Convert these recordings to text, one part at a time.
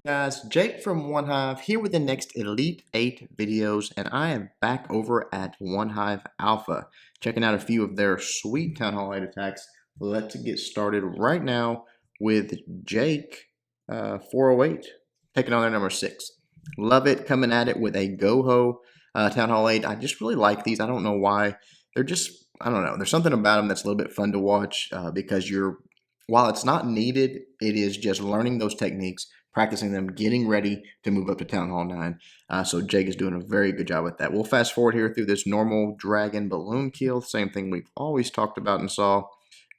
Guys, Jake from One Hive here with the next Elite 8 videos, and I am back over at One Hive Alpha, checking out a few of their sweet Town Hall 8 attacks. Let's get started right now with Jake 408, taking on their number 6. Love it, coming at it with a Go-Ho Town Hall 8. I just really like these. I don't know why. They're just, I don't know. There's something about them that's a little bit fun to watch because while it's not needed, it is just learning those techniques, practicing them, getting ready to move up to Town Hall 9. So Jake is doing a very good job with that. We'll fast forward here through this normal dragon balloon kill. Same thing we've always talked about and saw.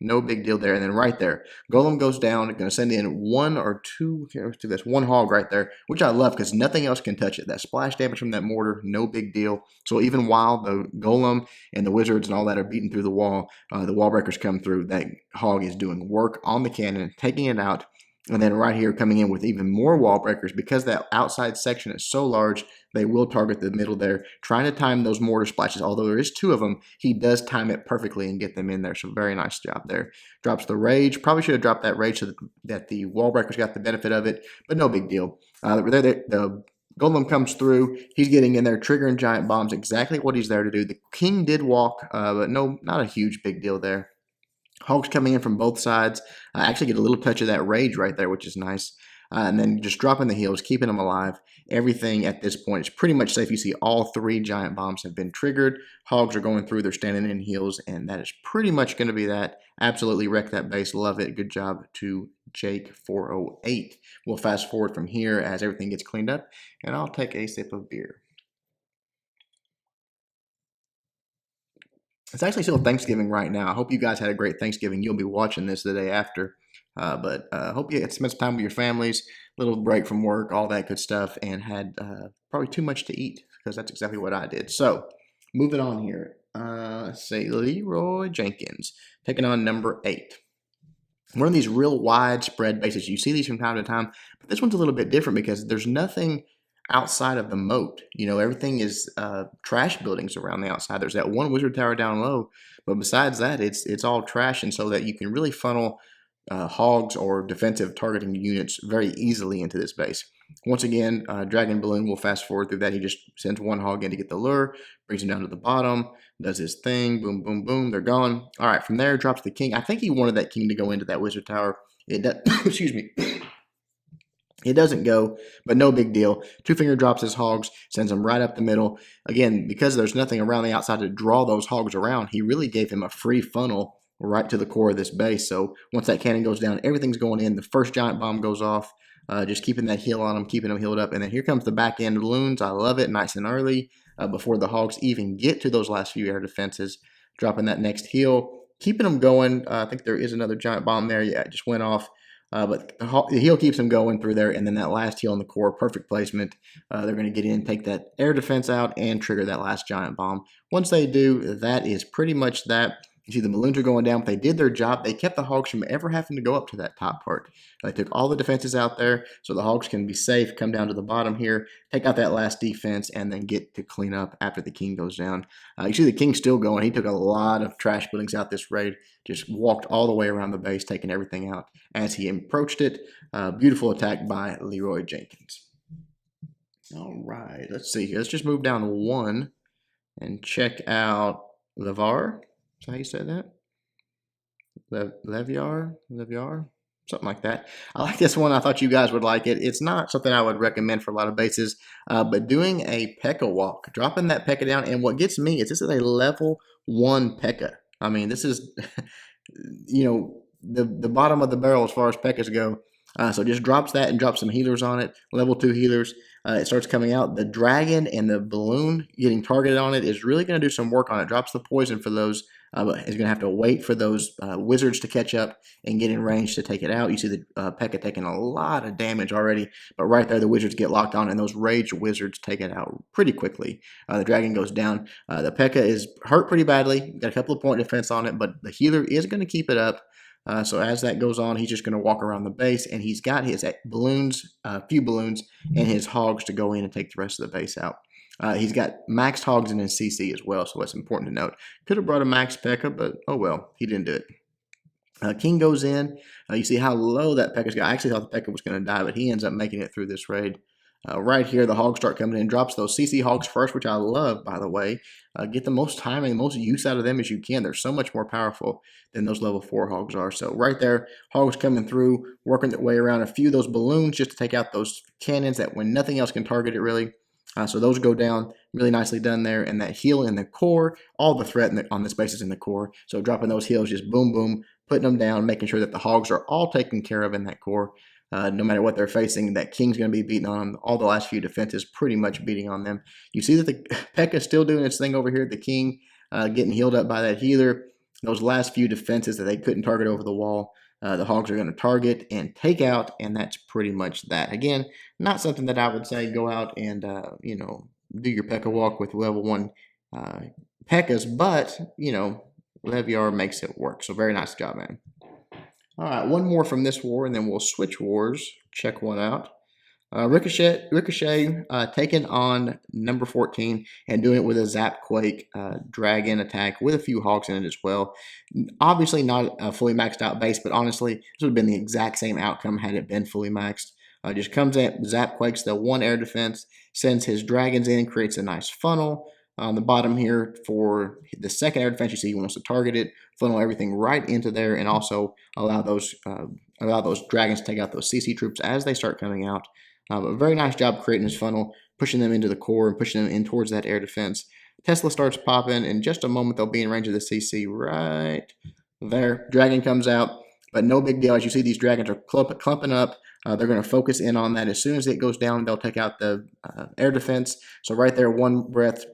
No big deal there. And then right there, Golem goes down. Going to send in one or two. Let's do this. One hog right there, which I love because nothing else can touch it. That splash damage from that mortar, no big deal. So even while the Golem and the wizards and all that are beating through the wall breakers come through. That hog is doing work on the cannon, taking it out. And then right here coming in with even more wall breakers because that outside section is so large, they will target the middle there, trying to time those mortar splashes. Although there is 2 of them, he does time it perfectly and get them in there. So very nice job there. Drops the rage. Probably should have dropped that rage so that the wall breakers got the benefit of it, but no big deal. The Golem comes through. He's getting in there, triggering giant bombs. Exactly what he's there to do. The king did walk, but no, not a huge big deal there. Hogs coming in from both sides. Actually get a little touch of that rage right there, which is nice. And then just dropping the heals, keeping them alive. Everything at this point is pretty much safe. You see all 3 giant bombs have been triggered. Hogs are going through. They're standing in heals. And that is pretty much going to be that. Absolutely wreck that base. Love it. Good job to Jake 408. We'll fast forward from here as everything gets cleaned up. And I'll take a sip of beer. It's actually still Thanksgiving right now. I hope you guys had a great Thanksgiving. You'll be watching this the day after. But hope you get spent some time with your families, little break from work, all that good stuff, and had probably too much to eat because that's exactly what I did. So moving on here. Let's say Leroy Jenkins taking on number 8. One of these real widespread bases. You see these from time to time, but this one's a little bit different because there's nothing outside of the moat. You know, everything is trash buildings around the outside. There's that one wizard tower down low, but besides that, it's all trash, and so that you can really funnel hogs or defensive targeting units very easily into this base. Once again, Dragon Balloon will fast forward through that. He just sends one hog in to get the lure, brings him down to the bottom, does his thing, boom, boom, boom, they're gone. All right, from there, drops the king. I think he wanted that king to go into that wizard tower. It does, excuse me. It doesn't go, but no big deal. 2-finger drops his hogs, sends them right up the middle. Again, because there's nothing around the outside to draw those hogs around, he really gave him a free funnel right to the core of this base. So once that cannon goes down, everything's going in. The first giant bomb goes off, just keeping that heal on him, keeping him healed up. And then here comes the back end balloons. I love it, nice and early, before the hogs even get to those last few air defenses. Dropping that next heal, keeping them going. I think there is another giant bomb there. Yeah, it just went off. But the heal keeps them going through there, and then that last heal on the core, perfect placement. They're going to get in, take that air defense out, and trigger that last giant bomb. Once they do, that is pretty much that. You see the balloons are going down, but they did their job. They kept the hogs from ever having to go up to that top part. They took all the defenses out there, so the hogs can be safe, come down to the bottom here, take out that last defense, and then get to clean up after the king goes down. You see the king still going. He took a lot of trash buildings out this raid, just walked all the way around the base, taking everything out as he approached it. Beautiful attack by Leroy Jenkins. All right, let's see here. Let's just move down 1 and check out Levar. Is that how you say that? Leviar? Something like that. I like this one. I thought you guys would like it. It's not something I would recommend for a lot of bases, but doing a pekka walk, dropping that pekka down, and what gets me is this is a level 1 pekka. I mean, this is, you know, the bottom of the barrel as far as pekkas go. So just drops that and drops some healers on it, level 2 healers. It starts coming out. The dragon and the balloon getting targeted on it is really going to do some work on it. Drops the poison for those. But is going to have to wait for those wizards to catch up and get in range to take it out. You see the Pekka taking a lot of damage already, but right there the wizards get locked on, and those rage wizards take it out pretty quickly. The dragon goes down. The Pekka is hurt pretty badly. Got a couple of point defense on it, but the healer is going to keep it up. So as that goes on, he's just going to walk around the base, and he's got his balloons, a few balloons, and his hogs to go in and take the rest of the base out. He's got maxed hogs in his CC as well, so that's important to note. Could have brought a max Pekka, but oh well, he didn't do it. King goes in. You see how low that Pekka's got. I actually thought the Pekka was going to die, but he ends up making it through this raid. Right here, the hogs start coming in. Drops those CC hogs first, which I love, by the way. Get the most timing, the most use out of them as you can. They're so much more powerful than those level 4 hogs are. So right there, hogs coming through, working their way around a few of those balloons just to take out those cannons that when nothing else can target it really. So those go down, really nicely done there. And that heal in the core, all the threat on this base is in the core. So dropping those heals, just boom, boom, putting them down, making sure that the hogs are all taken care of in that core. No matter what they're facing, that King's going to be beating on them. All the last few defenses pretty much beating on them. You see that the Pekka's still doing its thing over here. The King getting healed up by that healer. Those last few defenses that they couldn't target over the wall, the hogs are going to target and take out, and that's pretty much that. Again, not something that I would say go out and, do your Pekka walk with level 1 Pekkas, but, Leviar makes it work. So very nice job, man. All right, one more from this war, and then we'll switch wars. Check one out. Ricochet taking on number 14 and doing it with a Zapquake dragon attack with a few hogs in it as well. Obviously not a fully maxed out base, but honestly, this would have been the exact same outcome had it been fully maxed. Just comes in, Zapquakes the 1 air defense, sends his dragons in, creates a nice funnel. On the bottom here for the 2nd air defense, you see he wants to target it, funnel everything right into there, and also allow those dragons to take out those CC troops as they start coming out. A very nice job creating his funnel, pushing them into the core and pushing them in towards that air defense. Tesla starts popping. In just a moment, they'll be in range of the CC right there. Dragon comes out, but no big deal. As you see, these dragons are clumping up. They're going to focus in on that. As soon as it goes down, they'll take out the air defense. So right there, one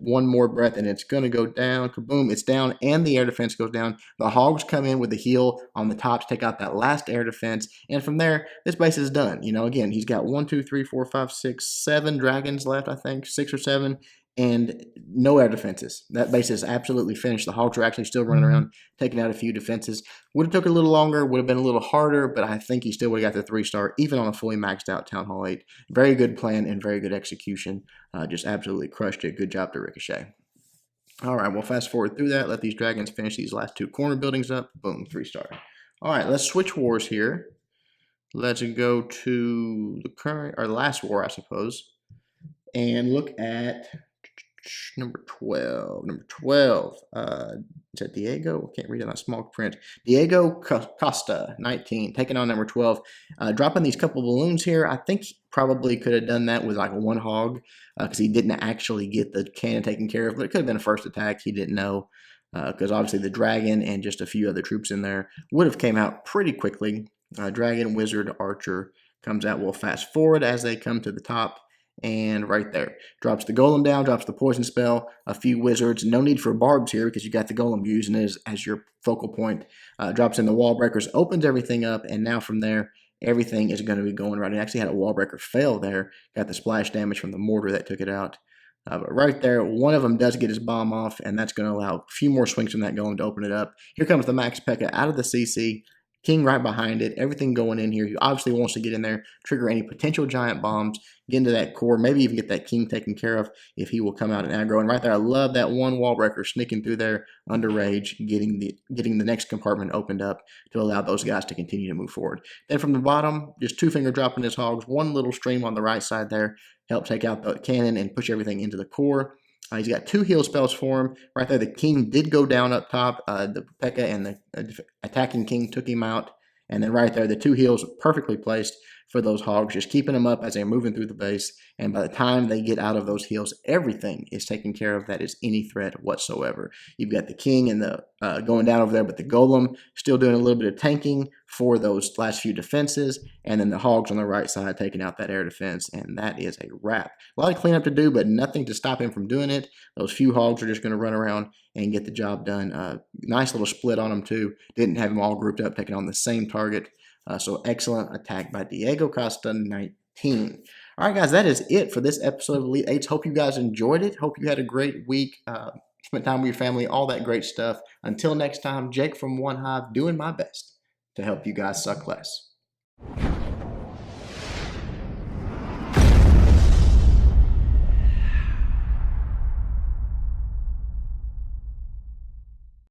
more breath, and it's going to go down. Kaboom, it's down, and the air defense goes down. The hogs come in with the heal on the top to take out that last air defense. And from there, this base is done. Again, he's got 1, 2, 3, 4, 5, 6, 7 dragons left, I think, 6 or 7. And no air defenses. That base is absolutely finished. The hogs are actually still running around, taking out a few defenses. Would have took a little longer, would have been a little harder, but I think he still would have got the 3-star, even on a fully maxed out Town Hall 8. Very good plan and very good execution. Just absolutely crushed it. Good job to Ricochet. All right, we'll fast forward through that. Let these dragons finish these last 2 corner buildings up. Boom, 3-star. All right, let's switch wars here. Let's go to the current, or last war, I suppose, and look at number 12. Number 12. Is that Diego? I can't read it on small print. Diego Costa, 19, taking on number 12. Dropping these couple balloons here. I think he probably could have done that with like 1 hog because he didn't actually get the cannon taken care of. But it could have been a first attack. He didn't know because obviously the dragon and just a few other troops in there would have came out pretty quickly. Dragon, wizard, archer comes out. We'll fast forward as they come to the top. And right there, drops the golem down, drops the poison spell, a few wizards. No need for barbs here because you got the golem using it as your focal point. Drops in the wall breakers, opens everything up, and now from there, everything is going to be going right. It actually had a wall breaker fail there. Got the splash damage from the mortar that took it out. But right there, one of them does get his bomb off, and that's going to allow a few more swings from that golem to open it up. Here comes the Max Pekka out of the CC. King right behind it, everything going in here. He obviously wants to get in there, trigger any potential giant bombs, get into that core, maybe even get that King taken care of if he will come out and aggro. And right there, I love that 1 wall breaker sneaking through there under rage, getting the next compartment opened up to allow those guys to continue to move forward. Then from the bottom, just 2-finger dropping his hogs, 1 little stream on the right side there, help take out the cannon and push everything into the core. He's got 2 heal spells for him. Right there, the King did go down up top. The Pekka and the attacking King took him out. And then right there, the 2 heals perfectly placed for those hogs, just keeping them up as they're moving through the base. And by the time they get out of those heals, everything is taken care of that is any threat whatsoever. You've got the King and the going down over there, but the Golem still doing a little bit of tanking for those last few defenses. And then the hogs on the right side taking out that air defense. And that is a wrap. A lot of cleanup to do, but nothing to stop him from doing it. Those few hogs are just going to run around and get the job done. Nice little split on them too. Didn't have them all grouped up, taking on the same target. So excellent attack by Diego Costa, 19. All right, guys, that is it for this episode of Elite Eights. Hope you guys enjoyed it. Hope you had a great week. Spent time with your family, all that great stuff. Until next time, Jake from One Hive doing my best to help you guys suck less.